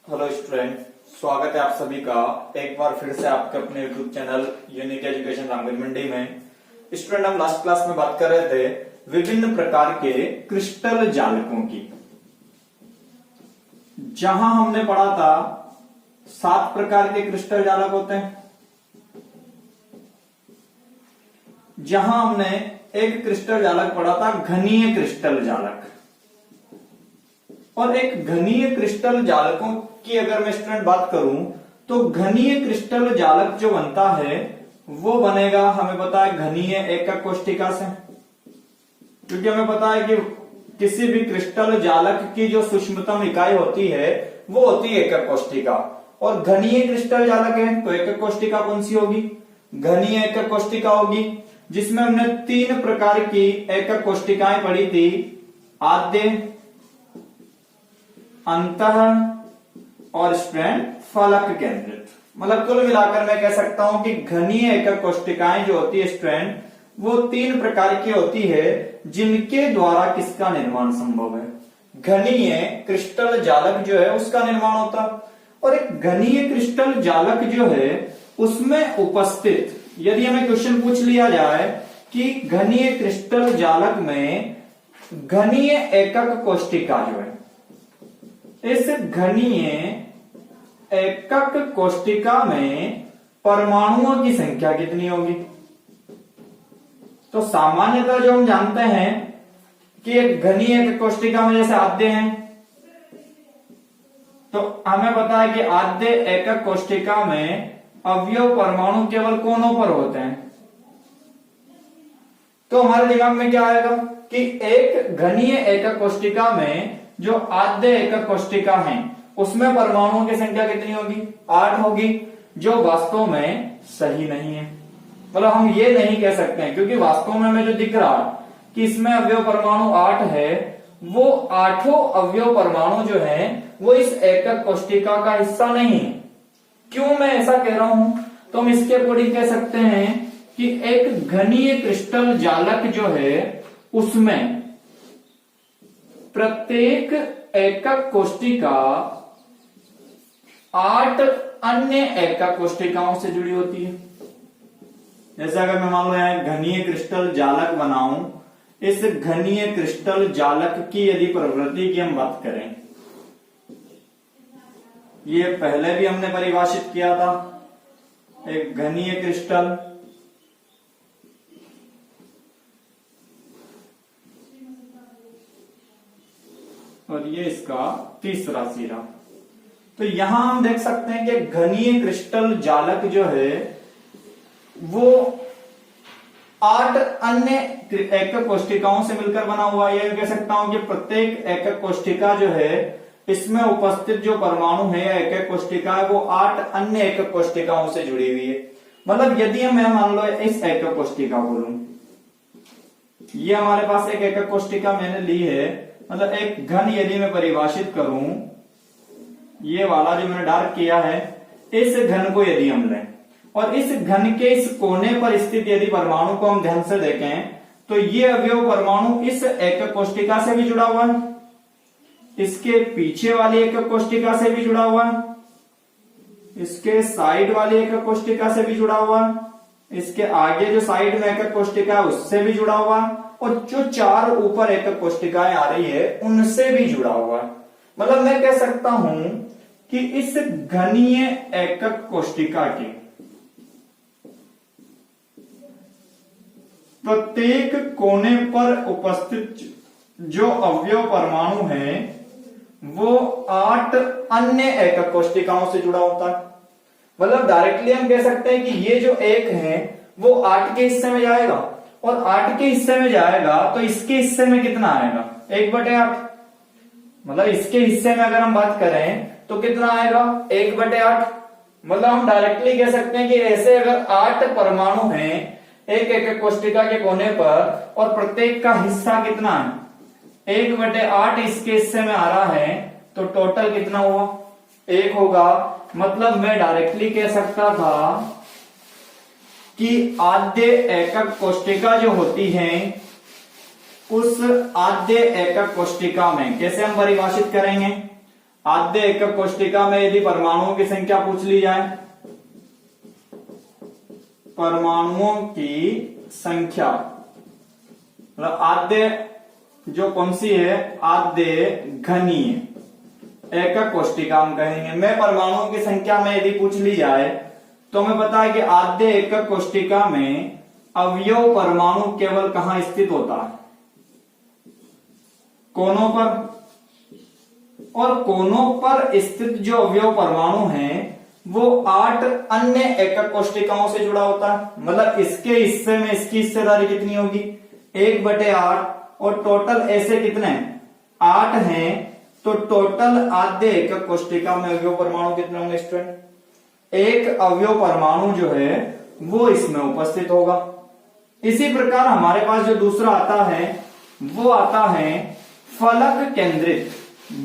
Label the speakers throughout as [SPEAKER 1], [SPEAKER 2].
[SPEAKER 1] Hello student, स्वागत है आप सभी का एक बार फिर से आपके अपने YouTube channel unique education Ramgarh Mandi में। स्टूडेंट, हम लास्ट क्लास में बात कर रहे थे विभिन्न प्रकार के क्रिस्टल जालकों की, जहां हमने पढ़ा था 7 प्रकार के क्रिस्टल जालक होते हैं। जहां हमने एक क्रिस्टल जालक पढ़ा था घनीय क्रिस्टल जालक, और एक घनीय क्रिस्टल जालकों की अगर मैं स्टूडेंट बात करूं तो घनीय क्रिस्टल जालक जो बनता है वो बनेगा, हमें पता है, घनीय एकक कोष्ठिका से, क्योंकि हमें पता है कि किसी भी क्रिस्टल जालक की जो सूक्ष्मतम इकाई होती है वो होती है एकक कोष्ठिका। और घनीय क्रिस्टल जालक है तो एकक कोष्ठिका कौन सी होगी? घनीय एकक कोष्ठिका होगी, जिसमें हमने 3 प्रकार की एकक कोष्ठिकाएं पढ़ी थी, आद्य, अंतः और स्ट्रैंड फलक केंद्रित। मतलब कुल मिलाकर मैं कह सकता हूं कि घनीय एकक कोष्ठिकाएं जो होती है स्ट्रैंड, वो 3 प्रकार की होती है, जिनके द्वारा किसका निर्माण संभव है? घनीय क्रिस्टल जालक जो है उसका निर्माण होता है। और एक घनीय क्रिस्टल जालक जो है उसमें उपस्थित, यदि हमें क्वेश्चन पूछ लिया जाए कि घनीय क्रिस्टल जालक में घनीय एकक कोष्ठिका जो है, इस घनीय एकक कोष्ठिका में परमाणुओं की संख्या कितनी होगी? तो सामान्यतः जो हम जानते हैं कि एक घनीय एकक कोष्ठिका में जैसे आद्य हैं, तो हमें पता है कि आद्य एकक कोष्ठिका में अवयव परमाणु केवल कोनों पर होते हैं। तो हमारे दिमाग में क्या आएगा कि एक घनीय एकक कोष्ठिका में जो आद्य एकक कोष्ठिका है उसमें परमाणुओं की संख्या कितनी होगी? 8 होगी, जो वास्तव में सही नहीं है। मतलब हम ये नहीं कह सकते हैं, क्योंकि वास्तव में हमें जो दिख रहा कि इसमें अवयव परमाणु 8 है, वो 8 अवयव परमाणु जो है वो इस एकक कोष्ठिका का हिस्सा नहीं है। क्यों मैं ऐसा कह रहा हूं? तो हम इसके अकॉर्डिंग कह सकते हैं कि एक घनीय क्रिस्टल जालक जो है उसमें प्रत्येक एकक कोष्ठिका 8 अन्य एकक कोष्ठिकाओं से जुड़ी होती है। जैसे अगर मैं मान लो यहां घनीय क्रिस्टल जालक बनाऊं, इस घनीय क्रिस्टल जालक की यदि प्रवृत्ति की हम बात करें, ये पहले भी हमने परिभाषित किया था, एक घनीय क्रिस्टल, और ये इसका तीसरा सिरा। तो यहां हम देख सकते हैं कि घनीय क्रिस्टल जालक जो है वो 8 अन्य एकक कोष्ठिकाओं से मिलकर बना हुआ है। यह कह सकता हूं कि प्रत्येक एकक कोष्ठिका जो है इसमें उपस्थित जो परमाणु है या एकक कोष्ठिका है वो 8 अन्य एकक कोष्ठिकाओं से जुड़ी हुई है। मतलब यदि मैं मान लो इस एकक कोष्ठिका को लूं, ये हमारे पास एक एकक कोष्ठिका मैंने ली है, मतलब एक घन यदि मैं परिभाषित करूं, ये वाला जो मैंने डार्क किया है, इस घन को यदि हम लें और इस घन के इस कोने पर स्थित यदि परमाणु को हम ध्यान से देखें, तो ये अवयव परमाणु इस एकक कोष्ठिका से भी जुड़ा हुआ है, इसके पीछे वाली एकक कोष्ठिका से भी जुड़ा हुआ है, इसके साइड वाली एकक कोष्ठिका से भी जुड़ा हुआ है, इसके आगे जो साइड में एकक कोष्ठिका है उससे भी जुड़ा हुआ है, और जो 4 ऊपर एकक कोष्ठिकाएं आ रही है उनसे भी जुड़ा हुआ है। मतलब मैं कह सकता हूं कि इस घनीय एकक कोष्ठिका के प्रत्येक कोने पर उपस्थित जो अवयव परमाणु है वो 8 अन्य एकक कोष्ठिकाओं से जुड़ा होता है। मतलब डायरेक्टली हम कह सकते हैं कि ये जो एक है वो 8 के हिस्से में जाएगा, और 8 के हिस्से में जाएगा तो इसके हिस्से में कितना आएगा? 1/8। मतलब इसके हिस्से में अगर हम बात करें तो कितना आएगा? 1/8। मतलब हम डायरेक्टली कह सकते हैं कि ऐसे अगर 8 परमाणु हैं एक एकक कोष्ठिका के कोने पर और प्रत्येक का हिस्सा कितना है? 1/8 इसके हिस्से में आ रहा है, तो टोटल कितना हुआ? 1 होगा। मतलब मैं डायरेक्टली कह सकता था कि आद्य एकक कोष्ठिका जो होती है उस आद्य एकक कोष्ठिका में कैसे हम परिभाषित करेंगे? आद्य एकक कोष्टिका में यदि परमाणुओं की संख्या पूछ ली जाए, परमाणुओं की संख्या, मतलब आद्य जो कौन सी है, आद्य घनीय एकक कोष्टिका हम कहेंगे में परमाणुओं की संख्या में यदि पूछ ली जाए तो हमें पता है कि आद्य एकक कोष्टिका में अवयव परमाणु केवल कहां स्थित होता है, कोनों पर। और कोनों पर स्थित जो अवयव परमाणु हैं वो 8 अन्य एकक कोष्टिकाओं से जुड़ा होता है। मतलब इसके हिस्से में इसकी हिस्सेदारी कितनी होगी, 1/8, और टोटल ऐसे कितने 8 हैं, तो टोटल आद्य एकक कोष्टिका में अवयव परमाणु कितने होंगे स्टूडेंट, एक अवयव परमाणु जो है वो इसमें उपस्थित होगा। इसी प्रकार हमारे पास जो दूसरा आता है वो आता है फलक केंद्रित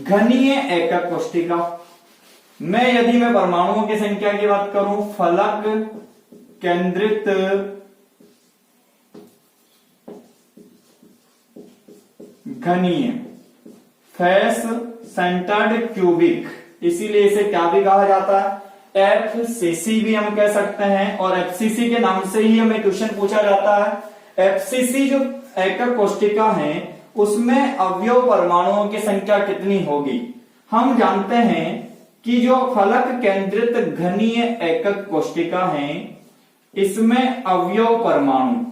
[SPEAKER 1] घनीय एकक कोष्टिका में यदि मैं परमाणुओं की संख्या की बात करूं, फलक केंद्रित घनीय फेस सेंटर्ड क्यूबिक, इसीलिए इसे क्या भी कहा जाता है, एफसीसी भी हम कह सकते हैं। और एफसीसी के नाम से ही हमें क्वेश्चन पूछा जाता है। एफसीसी जो एकक कोष्टिका है उसमें अवयव परमाणुओं की संख्या कितनी होगी। हम जानते हैं कि जो फलक केंद्रित घनीय एकक कोष्टिका है इसमें अवयव परमाणु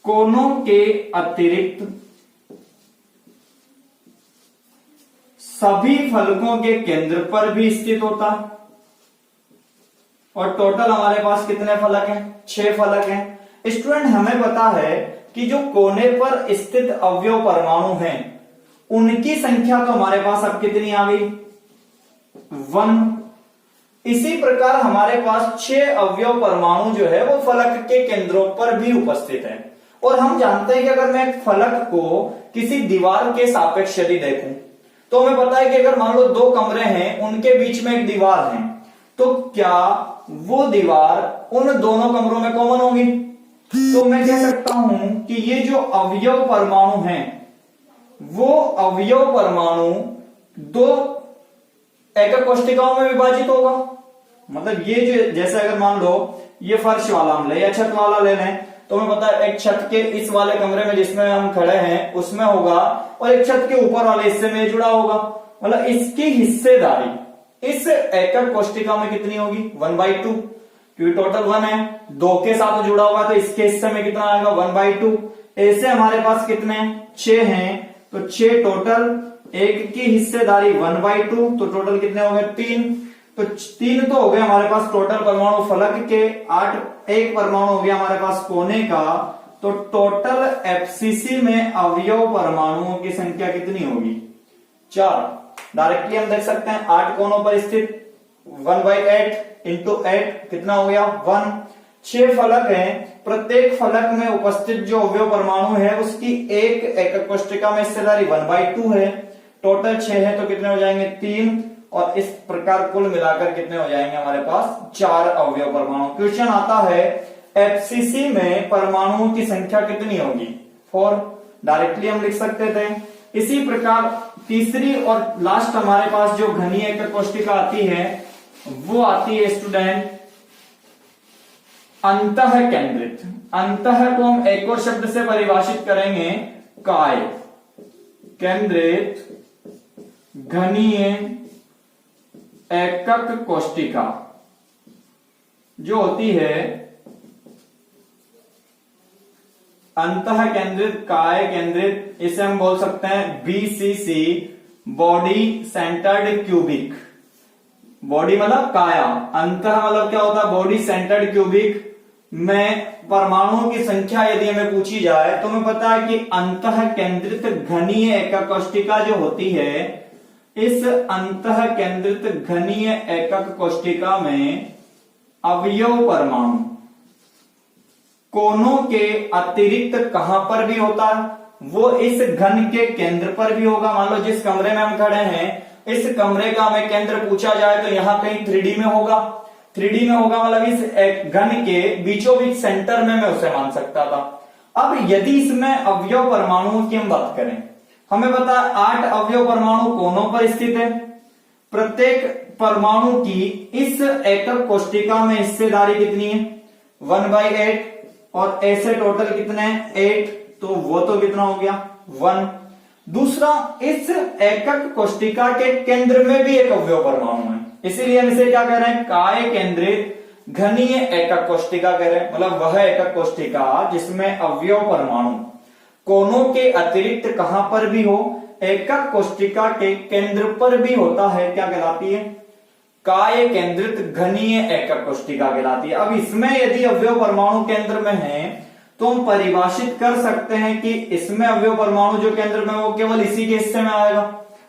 [SPEAKER 1] कोनों के अतिरिक्त सभी फलकों के केंद्र पर भी स्थित होता है। और टोटल हमारे पास कितने फलक हैं, 6 फलक हैं। स्टूडेंट हमें पता है कि जो कोने पर स्थित अवयव परमाणु हैं उनकी संख्या तो हमारे पास अब कितनी आ गई, 1। इसी प्रकार हमारे पास 6 अवयव परमाणु जो है वो फलक के केंद्रों पर भी उपस्थित है। और हम जानते हैं कि अगर मैं एक फलक को किसी दीवार के सापेक्ष यदि देखूं तो हमें पता है कि अगर मान लो 2 कमरे हैं उनके बीच में एक दीवार है तो क्या वो दीवार उन दोनों कमरों में कॉमन होगी। तो मैं कह सकता हूं कि ये जो अवयव परमाणु हैं वो अवयव परमाणु 2 एकक कोष्टिकाओं में विभाजित होगा। मतलब ये जो जैसे अगर मान लो ये फर्श वाला हम ले या छत वाला ले लें तो हमें पता है एक छत के इस वाले कमरे में जिसमें हम खड़े हैं उसमें होगा और एक छत के ऊपर वाले हिस्से में जुड़ा होगा। मतलब इसकी हिस्सेदारी इस एकक कोष्टिका में कितनी होगी, 1/2, क्योंकि टोटल 1 है, 2 के साथ जुड़ा होगा तो इसके हिस्से में कितना आएगा, 1/2। ऐसे हमारे पास कितने 6 हैं तो 6 टोटल, एक की हिस्सेदारी 1/2 तो टोटल कितने हो गए 3। तो 3 तो हो गए हमारे पास टोटल परमाणु फलक के, 8 एक परमाणु हो गया हमारे पास कोने का। तो टोटल एफसीसी में अवयव परमाणुओं की संख्या कितनी होगी, 4। डायरेक्टली हम देख सकते हैं 8 कोनों पर स्थित 1/8 इंटू 8 कितना हो गया 1। 6 फलक हैं, प्रत्येक फलक में उपस्थित जो अवयव परमाणु है उसकी एक एकक कोष्टिका में हिस्सेदारी 1/2 है। टोटल 6 है तो कितने हो जाएंगे 3, और इस प्रकार कुल मिलाकर कितने हो जाएंगे हमारे पास 4 अवयव परमाणु। क्वेश्चन आता है एफसीसी में परमाणुओं की संख्या कितनी होगी, 4। डायरेक्टली हम लिख सकते थे। इसी प्रकार तीसरी और लास्ट हमारे पास जो घनीय एकक कोष्टिका आती है वो आती है स्टूडेंट अंतः केंद्रित। अंतः को हम एक और शब्द से परिभाषित करेंगे काय केंद्रित घनीय एकक कोष्टिका जो होती है अंतः केंद्रित काय केंद्रित, इसे हम बोल सकते हैं BCC, body centred cubic. Body मतलब काया, अंतः मतलब क्या होता है बॉडी सेंटर्ड क्यूबिक में परमाणुओं की संख्या यदि हमें पूछी जाए तो हमें पता है कि अंतः केंद्रित घनीय एकक कोष्टिका जो होती है इस अंतः केंद्रित घनीय एकक कोष्टिका में अवयव परमाणु कोनों के अतिरिक्त कहां पर भी होता है, वो इस घन के केंद्र पर भी होगा। मान लो जिस कमरे में हम खड़े हैं इस कमरे का हमें केंद्र पूछा जाए तो यहां कहीं 3D में होगा, 3D में होगा मतलब इस घन के बीचों बीच सेंटर में मैं उसे मान सकता था। अब यदि इसमें अवयव परमाणुओं की हम बात करें, हमें पता है 8 अवयव परमाणु कोनों पर स्थित है, प्रत्येक परमाणु की इस एकक कोष्टिका में हिस्सेदारी कितनी है 1/8 और ऐसे टोटल कितने हैं 8, तो वो तो कितना हो गया 1। दूसरा, इस एकक कोष्टिका के केंद्र में भी एक अवयव परमाणु है, इसीलिए हम इसे क्या कह रहे हैं काय केंद्रित घनीय एकक कोष्टिका कह रहे हैं। मतलब वह एकक कोष्टिका जिसमें अवयव परमाणु कोनों के अतिरिक्त कहां पर भी हो, एकक कोष्टिका के केंद्र पर भी होता है, क्या कहलाती है काय केंद्रित घनीय एकक कोष्टिका कहलाती है। अब इसमें यदि अवयव परमाणु केंद्र में है तो हम परिभाषित कर सकते हैं कि इसमें अवयव परमाणु जो केंद्र में वो केवल इसी के हिस्से में आएगा।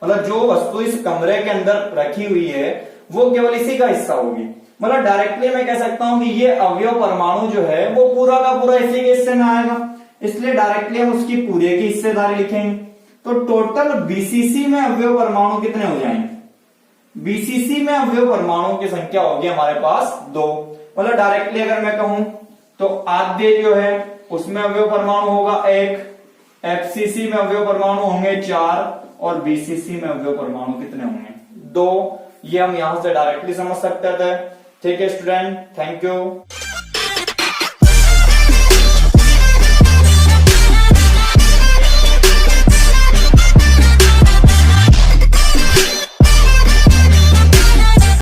[SPEAKER 1] मतलब जो वस्तु इस कमरे के अंदर रखी हुई है वो केवल इसी का हिस्सा होगी। मतलब डायरेक्टली मैं कह सकता हूं कि ये अवयव परमाणु जो है वो पूरा का पूरा इसी के हिस्से में आएगा, इसलिए डायरेक्टली हम उसकी पूरे की हिस्सेदारी लिखेंगे। तो टोटल बीसीसी में अवयव परमाणु कितने हो जाएंगे, बीसीसी में अवयव परमाणुओं की संख्या होगी हमारे पास 2। मतलब डायरेक्टली अगर मैं कहूं तो आद्य जो है उसमें अवयव परमाणु होगा 1, एफसीसी में अवयव परमाणु होंगे 4 और बीसीसी में अवयव परमाणु कितने होंगे 2। ये हम यहां से डायरेक्टली समझ सकते थे। ठीक है स्टूडेंट, थैंक यू।